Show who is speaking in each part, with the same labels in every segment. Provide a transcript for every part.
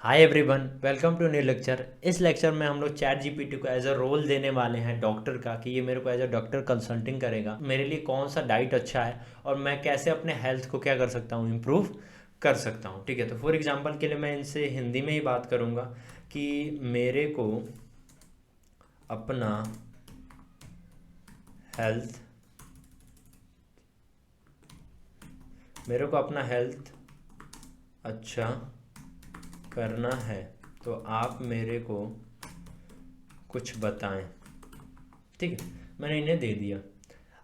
Speaker 1: Hi everyone, welcome to new lecture. इस lecture में हम लोग चैट जीपीटी को एज अ रोल देने वाले हैं डॉक्टर का, कि ये मेरे को एज अ डॉक्टर कंसल्टिंग करेगा, मेरे लिए कौन सा डाइट अच्छा है और मैं कैसे अपने हेल्थ को क्या कर सकता हूँ, इम्प्रूव कर सकता हूँ। ठीक है, तो फॉर एग्जांपल के लिए मैं इनसे हिंदी में ही बात करूँगा कि अपना हेल्थ मेरे को अपना हेल्थ अच्छा करना है, तो आप मेरे को कुछ बताएं। ठीक है, मैंने इन्हें दे दिया।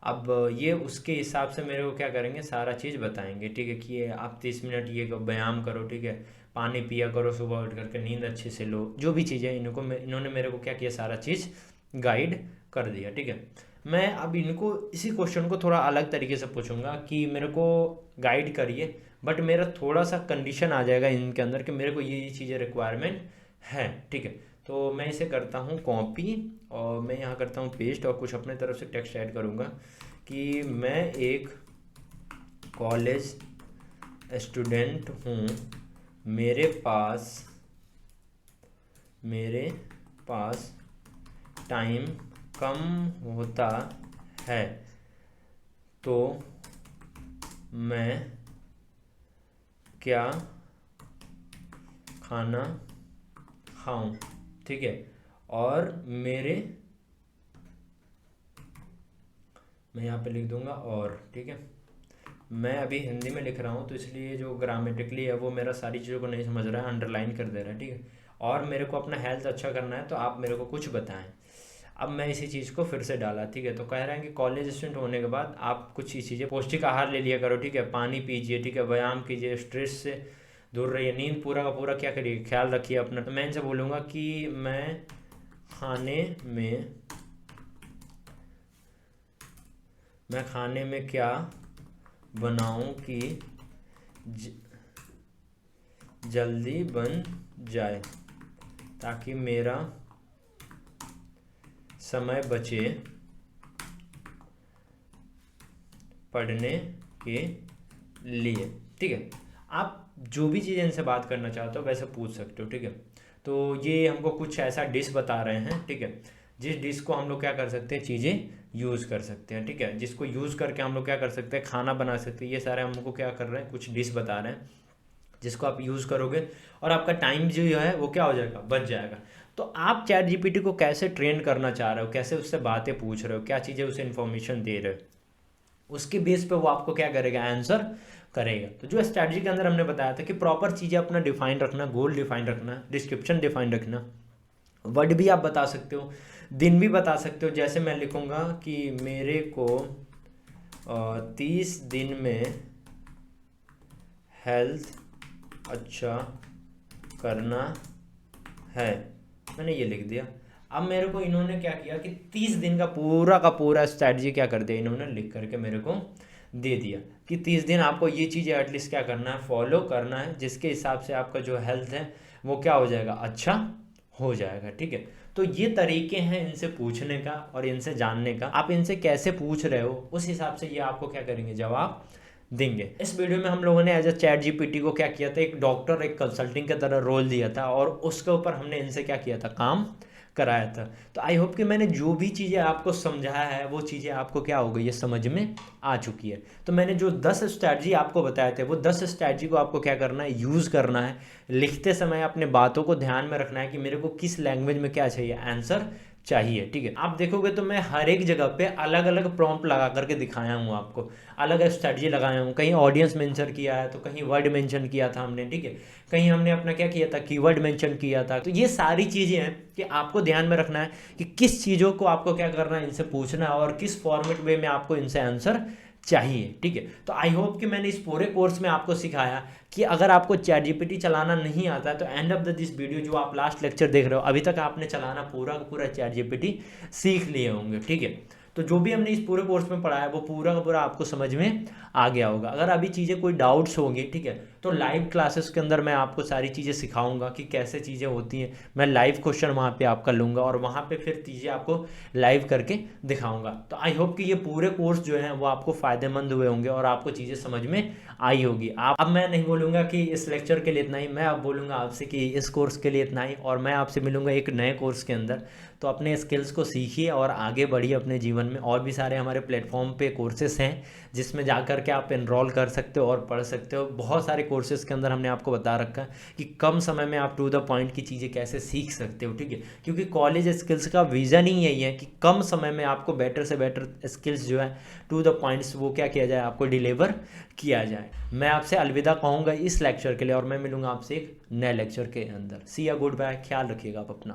Speaker 1: अब ये उसके हिसाब से मेरे को क्या करेंगे, सारा चीज़ बताएंगे। ठीक है, कि ये आप 30 मिनट ये व्यायाम करो, ठीक है, पानी पिया करो, सुबह उठ करके नींद अच्छे से लो, जो भी चीज़ें इन्होंने मेरे को क्या किया, सारा चीज़ गाइड कर दिया। ठीक है, मैं अब इनको इसी क्वेश्चन को थोड़ा अलग तरीके से पूछूंगा कि मेरे को गाइड करिए, बट मेरा थोड़ा सा कंडीशन आ जाएगा इनके अंदर कि मेरे को ये चीज़ें रिक्वायरमेंट है। ठीक है, तो मैं इसे करता हूँ कॉपी और मैं यहाँ करता हूँ पेस्ट और कुछ अपने तरफ से टेक्स्ट ऐड करूँगा कि मैं एक कॉलेज स्टूडेंट हूँ, मेरे पास मेरे पास टाइम कम होता है, तो मैं क्या खाना खाऊं। ठीक है, और मैं यहाँ पे लिख दूंगा और। ठीक है, मैं अभी हिंदी में लिख रहा हूँ तो इसलिए जो ग्रामेटिकली है वो मेरा सारी चीज़ों को नहीं समझ रहा है, अंडरलाइन कर दे रहा है। ठीक है, और मेरे को अपना हेल्थ अच्छा करना है, तो आप मेरे को कुछ बताएं। अब मैं इसी चीज़ को फिर से डाला। ठीक है, तो कह रहे हैं कि कॉलेज स्टूडेंट होने के बाद आप कुछ ही चीज़ें, पौष्टिक आहार ले लिया करो, ठीक है, पानी पीजिए, ठीक है, व्यायाम कीजिए, स्ट्रेस से दूर रहिए, नींद पूरा का पूरा क्या करिए, ख्याल रखिए अपना। तो मैं इनसे बोलूँगा कि खाने में मैं खाने में क्या बनाऊं कि ज, जल्दी बन जाए, ताकि मेरा समय बचे पढ़ने के लिए। ठीक है, आप जो भी चीज़ें इनसे बात करना चाहते हो वैसे पूछ सकते हो। ठीक है, तो ये हमको कुछ ऐसा डिश बता रहे हैं, ठीक है, जिस डिश को हम लोग क्या कर सकते हैं, चीज़ें यूज़ कर सकते हैं। ठीक है, जिसको यूज़ करके हम लोग क्या कर सकते हैं, खाना बना सकते हैं। ये सारे हमको क्या कर रहे हैं, कुछ डिश बता रहे हैं जिसको आप यूज़ करोगे और आपका टाइम जो है वो क्या हो जाएगा, बच जाएगा। तो आप चैट जीपीटी को कैसे ट्रेन करना चाह रहे हो, कैसे उससे बातें पूछ रहे हो, क्या चीज़ें उसे इन्फॉर्मेशन दे रहे हो, उसके बेस पे वो आपको क्या करेगा, आंसर करेगा। तो जो स्ट्रैटेजी के अंदर हमने बताया था कि प्रॉपर चीज़ें अपना डिफाइन रखना, गोल डिफाइन रखना, डिस्क्रिप्शन डिफाइन रखना, वर्ड भी आप बता सकते हो, दिन भी बता सकते हो। जैसे मैं लिखूँगा कि मेरे को 30 दिन में हेल्थ अच्छा करना है, मैंने ये लिख दिया। अब मेरे को इन्होंने क्या किया कि 30 दिन का पूरा स्ट्रैटेजी क्या कर दिया, इन्होंने लिख करके मेरे को दे दिया कि 30 दिन आपको ये चीज़ें एटलीस्ट क्या करना है, फॉलो करना है, जिसके हिसाब से आपका जो हेल्थ है वो क्या हो जाएगा, अच्छा हो जाएगा। ठीक है, तो ये तरीके हैं इनसे पूछने का और इनसे जानने का। आप इनसे कैसे पूछ रहे हो उस हिसाब से ये आपको क्या करेंगे, जवाब देंगे। इस वीडियो में हम लोगों ने एज अ चैट जीपीटी को क्या किया था, एक डॉक्टर, एक कंसल्टिंग की तरह रोल दिया था और उसके ऊपर हमने इनसे क्या किया था, काम कराया था। तो आई होप कि मैंने जो भी चीज़ें आपको समझाया है वो चीज़ें आपको क्या हो गई, ये समझ में आ चुकी है। तो मैंने जो 10 स्ट्रैटेजी आपको बताए थे वो 10 स्ट्रैटेजी को आपको क्या करना है, यूज़ करना है। लिखते समय अपने बातों को ध्यान में रखना है कि मेरे को किस लैंग्वेज में क्या चाहिए, आंसर चाहिए। ठीक है, आप देखोगे तो मैं हर एक जगह पे अलग अलग प्रॉम्प्ट लगा करके दिखाया हूँ आपको, अलग स्ट्रेटजी लगाया हूँ। कहीं ऑडियंस मेंशन किया है तो कहीं वर्ड मेंशन किया था हमने। ठीक है, कहीं हमने अपना क्या किया था, कीवर्ड मेंशन किया था। तो ये सारी चीज़ें हैं कि आपको ध्यान में रखना है कि किस चीज़ों को आपको क्या करना है, इनसे पूछना है और किस फॉर्मेट वे में आपको इनसे आंसर चाहिए। ठीक है, तो आई होप कि मैंने इस पूरे कोर्स में आपको सिखाया कि अगर आपको चैट जीपीटी चलाना नहीं आता है तो end of the this video जो आप लास्ट लेक्चर देख रहे हो, अभी तक आपने चलाना पूरा का पूरा चैट जीपीटी सीख लिए होंगे। ठीक है, तो जो भी हमने इस पूरे कोर्स में पढ़ा है वो पूरा का पूरा आपको समझ में आ गया होगा। अगर अभी चीज़ें कोई डाउट्स होंगे, ठीक है, तो लाइव क्लासेस के अंदर मैं आपको सारी चीज़ें सिखाऊंगा कि कैसे चीज़ें होती हैं। मैं लाइव क्वेश्चन वहाँ पे आपका लूँगा और वहाँ पे फिर चीज़ें आपको लाइव करके दिखाऊंगा। तो आई होप कि ये पूरे कोर्स जो है वो आपको फ़ायदेमंद हुए होंगे और आपको चीज़ें समझ में आई होगी। आप अब मैं नहीं बोलूँगा कि इस लेक्चर के लिए इतना ही, मैं अब बोलूँगा आपसे कि इस कोर्स के लिए इतना ही, और मैं आपसे मिलूँगा एक नए कोर्स के अंदर। तो अपने स्किल्स को सीखिए और आगे बढ़िए अपने जीवन में। और भी सारे हमारे प्लेटफॉर्म पे कोर्सेस हैं जिसमें जा कर के आप एनरोल कर सकते हो और पढ़ सकते हो। बहुत सारे कोर्सेज के अंदर हमने आपको बता रखा है कि कम समय में आप टू द पॉइंट की चीज़ें कैसे सीख सकते हो, ठीक है। क्योंकि कॉलेज स्किल्स का विज़न ही यही है कि कम समय में आपको बेटर से बेटर स्किल्स जो है टू द पॉइंट्स वो क्या किया जाए, आपको डिलीवर किया जाए। मैं आपसे अलविदा कहूँगा इस लेक्चर के लिए और मैं मिलूँगा आपसे एक नए लेक्चर के अंदर। सी या गुड बाय, ख्याल रखिएगा आप अपना।